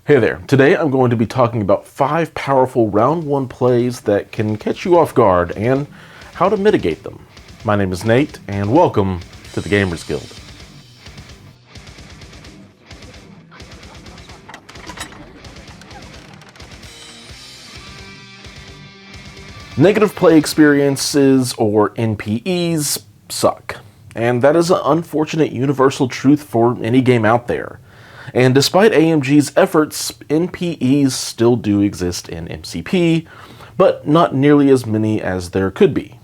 Hey there, today I'm going to be talking about 5 powerful round 1 plays that can catch you off guard and how to mitigate them. My name is Nate and welcome to the Gamers Guild. Negative play experiences, or NPEs, suck. And that is an unfortunate universal truth for any game out there. And despite AMG's efforts, NPEs still do exist in MCP, but not nearly as many as there could be.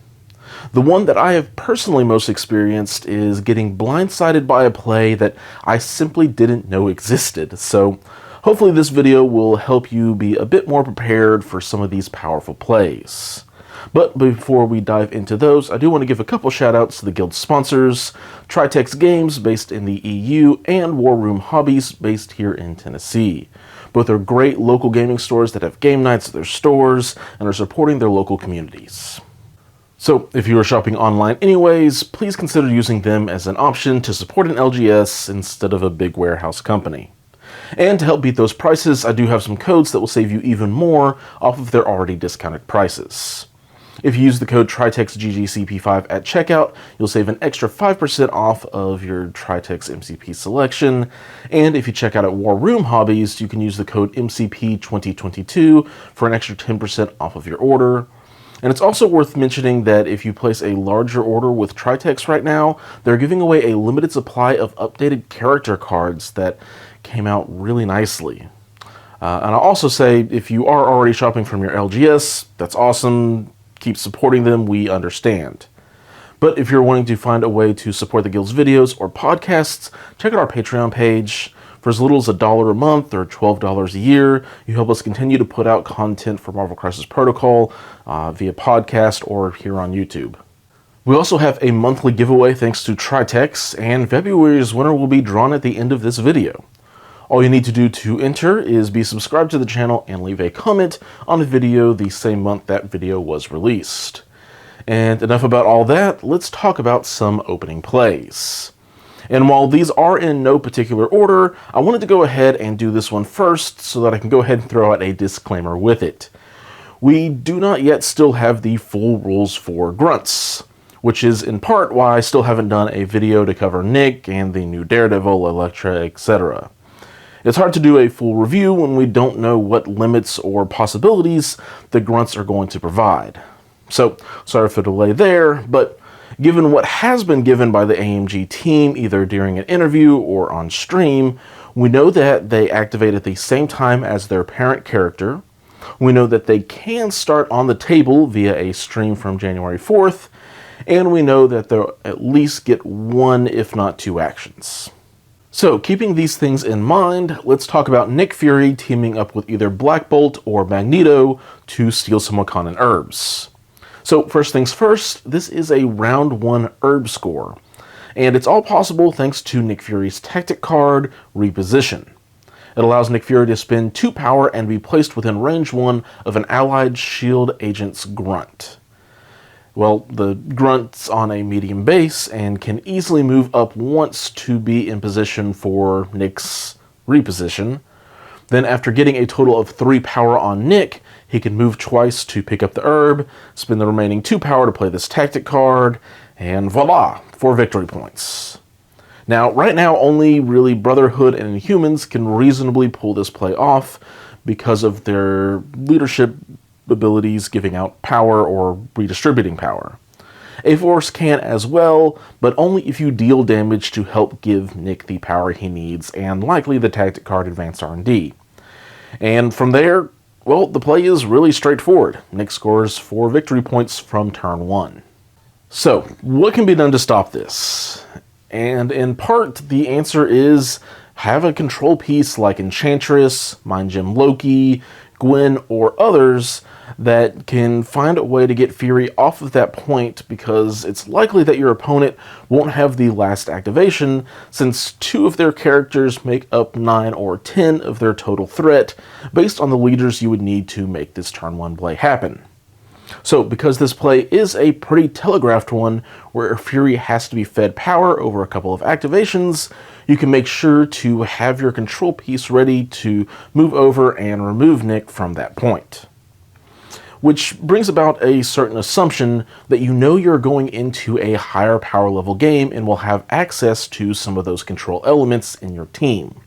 The one that I have personally most experienced is getting blindsided by a play that I simply didn't know existed, so hopefully this video will help you be a bit more prepared for some of these powerful plays. But before we dive into those, I do want to give a couple shoutouts to the guild sponsors, Tritex Games, based in the EU, and War Room Hobbies, based here in Tennessee. Both are great local gaming stores that have game nights at their stores and are supporting their local communities. So, if you are shopping online anyways, please consider using them as an option to support an LGS instead of a big warehouse company. And to help beat those prices, I do have some codes that will save you even more off of their already discounted prices. If you use the code TritexGGCP5 at checkout, you'll save an extra 5% off of your Tritex MCP selection. And if you check out at War Room Hobbies, you can use the code MCP2022 for an extra 10% off of your order. And it's also worth mentioning that if you place a larger order with Tritex right now, they're giving away a limited supply of updated character cards that came out really nicely. And I'll also say, if you are already shopping from your LGS, that's awesome. Keep supporting them, we understand. But if you're wanting to find a way to support the Guild's videos or podcasts, check out our Patreon page. For as little as $1 a month or $12 a year, you help us continue to put out content for Marvel Crisis Protocol via podcast or here on YouTube. We also have a monthly giveaway thanks to Tritex, and February's winner will be drawn at the end of this video. All you need to do to enter is be subscribed to the channel and leave a comment on a video the same month that video was released. And enough about all that, let's talk about some opening plays. And while these are in no particular order, I wanted to go ahead and do this one first so that I can go ahead and throw out a disclaimer with it. We do not yet still have the full rules for grunts, which is in part why I still haven't done a video to cover Nick and the new Daredevil, Elektra, etc. It's hard to do a full review when we don't know what limits or possibilities the grunts are going to provide. So, sorry for the delay there, but given what has been given by the AMG team either during an interview or on stream, we know that they activate at the same time as their parent character. We know that they can start on the table via a stream from January 4th, and we know that they'll at least get 1 if not 2 actions. So, keeping these things in mind, let's talk about Nick Fury teaming up with either Black Bolt or Magneto to steal some Wakandan herbs. So, first things first, this is a round 1 herb score, and it's all possible thanks to Nick Fury's tactic card, Reposition. It allows Nick Fury to spend 2 power and be placed within range 1 of an allied shield agent's grunt. Well, the grunt's on a medium base and can easily move up once to be in position for Nick's reposition. Then after getting a total of 3 power on Nick, he can move twice to pick up the herb, spend the remaining 2 power to play this tactic card, and voila, 4 victory points. Now, right now, only really Brotherhood and Inhumans can reasonably pull this play off because of their leadership abilities giving out power or redistributing power. A-Force can as well, but only if you deal damage to help give Nick the power he needs, and likely the tactic card Advanced R&D. And from there, well, the play is really straightforward. Nick scores 4 victory points from turn 1. So, what can be done to stop this? And in part, the answer is have a control piece like Enchantress, Mind Gem Loki, Gwen, or others that can find a way to get Fury off of that point, because it's likely that your opponent won't have the last activation, since 2 of their characters make up 9 or 10 of their total threat, based on the leaders you would need to make this turn 1 play happen. So, because this play is a pretty telegraphed one, where Fury has to be fed power over a couple of activations, you can make sure to have your control piece ready to move over and remove Nick from that point. Which brings about a certain assumption that you know you're going into a higher power level game and will have access to some of those control elements in your team.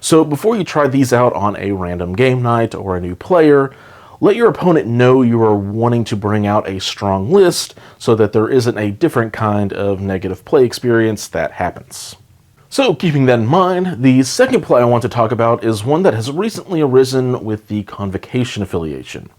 So before you try these out on a random game night or a new player, let your opponent know you are wanting to bring out a strong list so that there isn't a different kind of negative play experience that happens. So keeping that in mind, the second play I want to talk about is one that has recently arisen with the Convocation affiliation.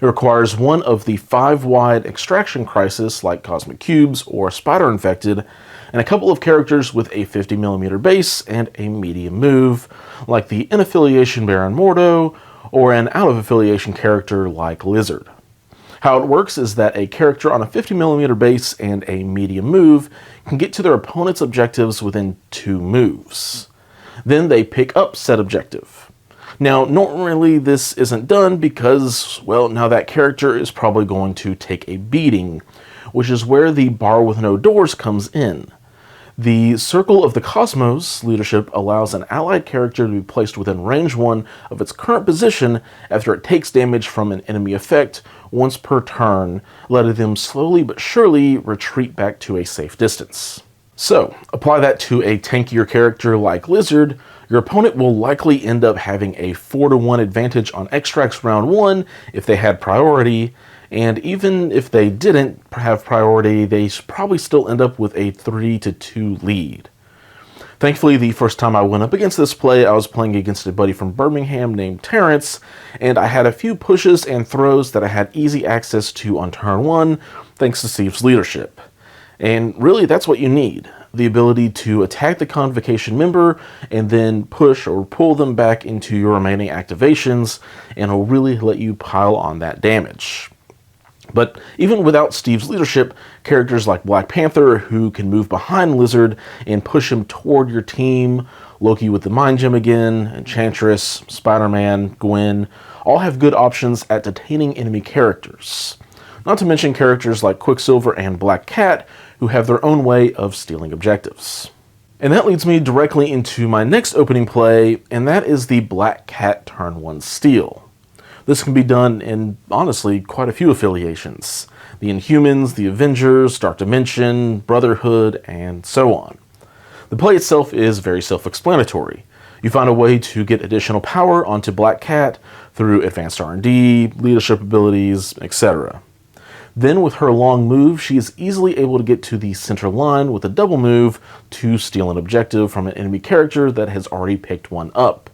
It requires one of the 5-wide extraction crisis like Cosmic Cubes or Spider Infected, and a couple of characters with a 50mm base and a medium move, like the in-affiliation Baron Mordo, or an out-of-affiliation character like Lizard. How it works is that a character on a 50mm base and a medium move can get to their opponent's objectives within 2 moves. Then they pick up said objective. Now, normally this isn't done because, well, now that character is probably going to take a beating, which is where the bar with no doors comes in. The Circle of the Cosmos leadership allows an allied character to be placed within range 1 of its current position after it takes damage from an enemy effect once per turn, letting them slowly but surely retreat back to a safe distance. So, apply that to a tankier character like Lizard. Your opponent will likely end up having a 4-to-1 advantage on extracts round 1 if they had priority, and even if they didn't have priority, they probably still end up with a 3-to-2 lead. Thankfully, the first time I went up against this play, I was playing against a buddy from Birmingham named Terrence, and I had a few pushes and throws that I had easy access to on turn 1, thanks to Steve's leadership. And really, that's what you need. The ability to attack the Convocation member and then push or pull them back into your remaining activations, and it'll really let you pile on that damage. But even without Steve's leadership, characters like Black Panther, who can move behind Lizard and push him toward your team, Loki with the Mind Gem again, Enchantress, Spider-Man, Gwen, all have good options at detaining enemy characters. Not to mention characters like Quicksilver and Black Cat, who have their own way of stealing objectives. And that leads me directly into my next opening play, and that is the Black Cat turn 1 steal. This can be done in, honestly, quite a few affiliations. The Inhumans, the Avengers, Dark Dimension, Brotherhood, and so on. The play itself is very self-explanatory. You find a way to get additional power onto Black Cat through advanced R&D, leadership abilities, etc. Then with her long move, she is easily able to get to the center line with a double move to steal an objective from an enemy character that has already picked one up.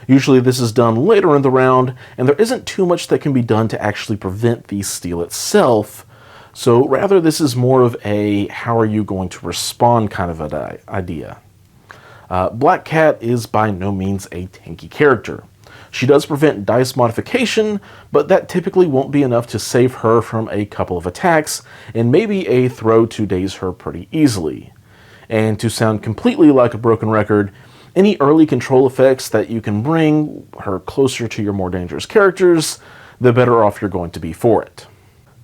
Usually this is done later in the round, and there isn't too much that can be done to actually prevent the steal itself, so rather this is more of a how are you going to respond kind of an idea. Black Cat is by no means a tanky character. She does prevent dice modification, but that typically won't be enough to save her from a couple of attacks, and maybe a throw to daze her pretty easily. And to sound completely like a broken record, any early control effects that you can bring her closer to your more dangerous characters, the better off you're going to be for it.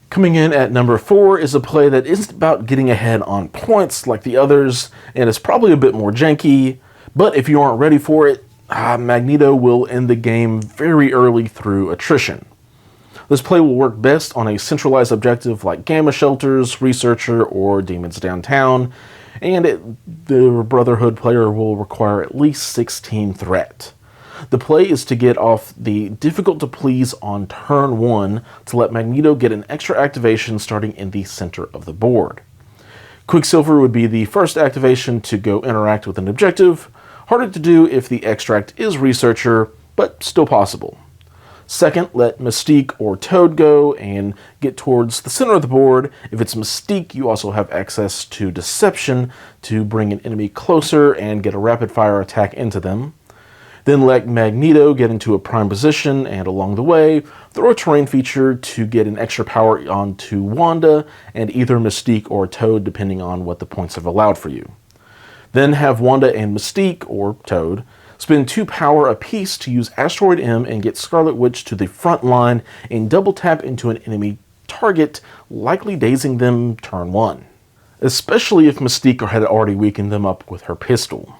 Coming in at number 4 is a play that isn't about getting ahead on points like the others, and is probably a bit more janky, but if you aren't ready for it, Magneto will end the game very early through attrition. This play will work best on a centralized objective like Gamma Shelters, Researcher, or Demons Downtown, and the Brotherhood player will require at least 16 threat. The play is to get off the difficult to please on turn 1 to let Magneto get an extra activation starting in the center of the board. Quicksilver would be the first activation to go interact with an objective, harder to do if the extract is Researcher, but still possible. Second, let Mystique or Toad go and get towards the center of the board. If it's Mystique, you also have access to Deception to bring an enemy closer and get a rapid-fire attack into them. Then let Magneto get into a prime position, and along the way, throw a terrain feature to get an extra power onto Wanda and either Mystique or Toad, depending on what the points have allowed for you. Then have Wanda and Mystique, or Toad, spend 2 power apiece to use Asteroid M and get Scarlet Witch to the front line and double tap into an enemy target, likely dazing them turn 1. Especially if Mystique had already weakened them up with her pistol.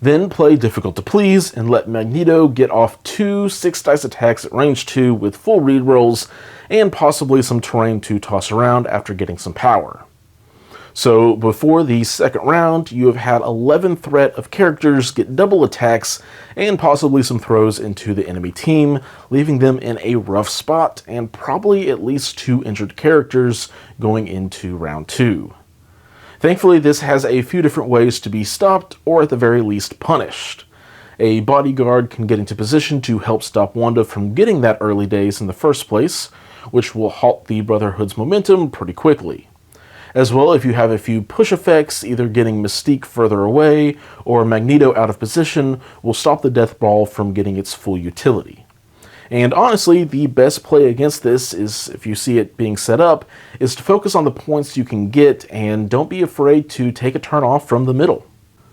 Then play Difficult to Please and let Magneto get off 2 6-dice attacks at range 2 with full rerolls and possibly some terrain to toss around after getting some power. So before the second round, you have had 11 threat of characters get double attacks and possibly some throws into the enemy team, leaving them in a rough spot and probably at least 2 injured characters going into round 2. Thankfully, this has a few different ways to be stopped, or at the very least punished. A bodyguard can get into position to help stop Wanda from getting that early daze in the first place, which will halt the Brotherhood's momentum pretty quickly. As well, if you have a few push effects, either getting Mystique further away or Magneto out of position will stop the Death Ball from getting its full utility. And honestly, the best play against this is, if you see it being set up, is to focus on the points you can get and don't be afraid to take a turn off from the middle.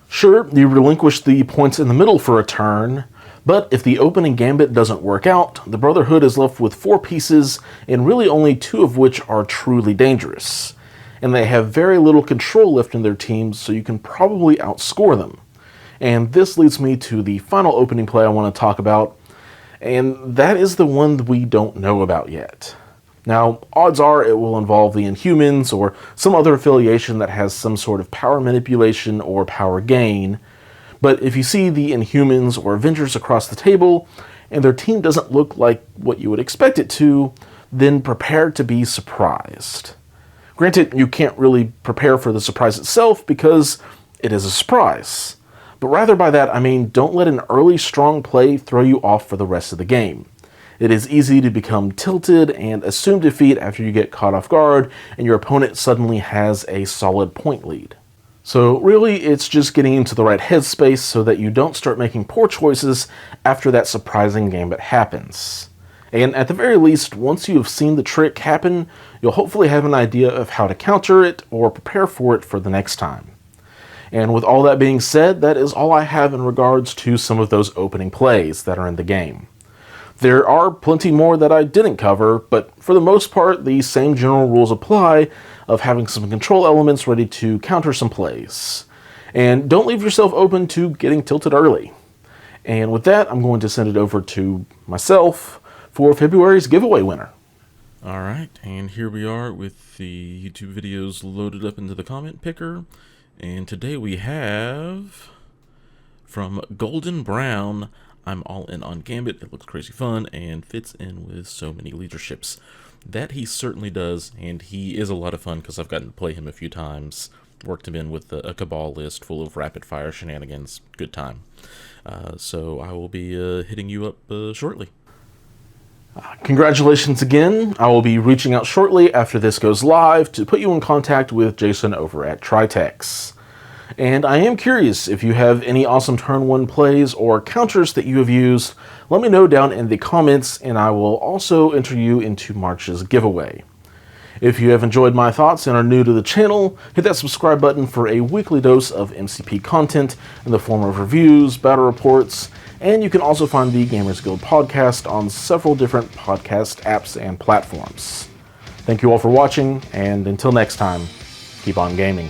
Sure, you relinquish the points in the middle for a turn, but if the opening gambit doesn't work out, the Brotherhood is left with 4 pieces and really only 2 of which are truly dangerous. And they have very little control left in their teams, so you can probably outscore them. And this leads me to the final opening play I want to talk about, and that is the one that we don't know about yet. Now, odds are it will involve the Inhumans or some other affiliation that has some sort of power manipulation or power gain, but if you see the Inhumans or Avengers across the table, and their team doesn't look like what you would expect it to, then prepare to be surprised. Granted, you can't really prepare for the surprise itself because it is a surprise. But rather by that, I mean don't let an early strong play throw you off for the rest of the game. It is easy to become tilted and assume defeat after you get caught off guard and your opponent suddenly has a solid point lead. So really, it's just getting into the right headspace so that you don't start making poor choices after that surprising gambit happens. And at the very least, once you have seen the trick happen, you'll hopefully have an idea of how to counter it or prepare for it for the next time. And with all that being said, that is all I have in regards to some of those opening plays that are in the game. There are plenty more that I didn't cover, but for the most part, the same general rules apply of having some control elements ready to counter some plays. And don't leave yourself open to getting tilted early. And with that, I'm going to send it over to myself for February's giveaway winner. Alright, and here we are with the YouTube videos loaded up into the comment picker. And today we have, from Golden Brown, I'm all in on Gambit. It looks crazy fun and fits in with so many leaderships. That he certainly does, and he is a lot of fun because I've gotten to play him a few times. Worked him in with a Cabal list full of rapid-fire shenanigans. Good time. So I will be hitting you up shortly. Congratulations again. I will be reaching out shortly after this goes live to put you in contact with Jason over at Tritex. And I am curious if you have any awesome turn 1 plays or counters that you have used. Let me know down in the comments and I will also enter you into March's giveaway. If you have enjoyed my thoughts and are new to the channel, hit that subscribe button for a weekly dose of MCP content in the form of reviews, battle reports, and you can also find the Gamers Guild podcast on several different podcast apps and platforms. Thank you all for watching, and until next time, keep on gaming.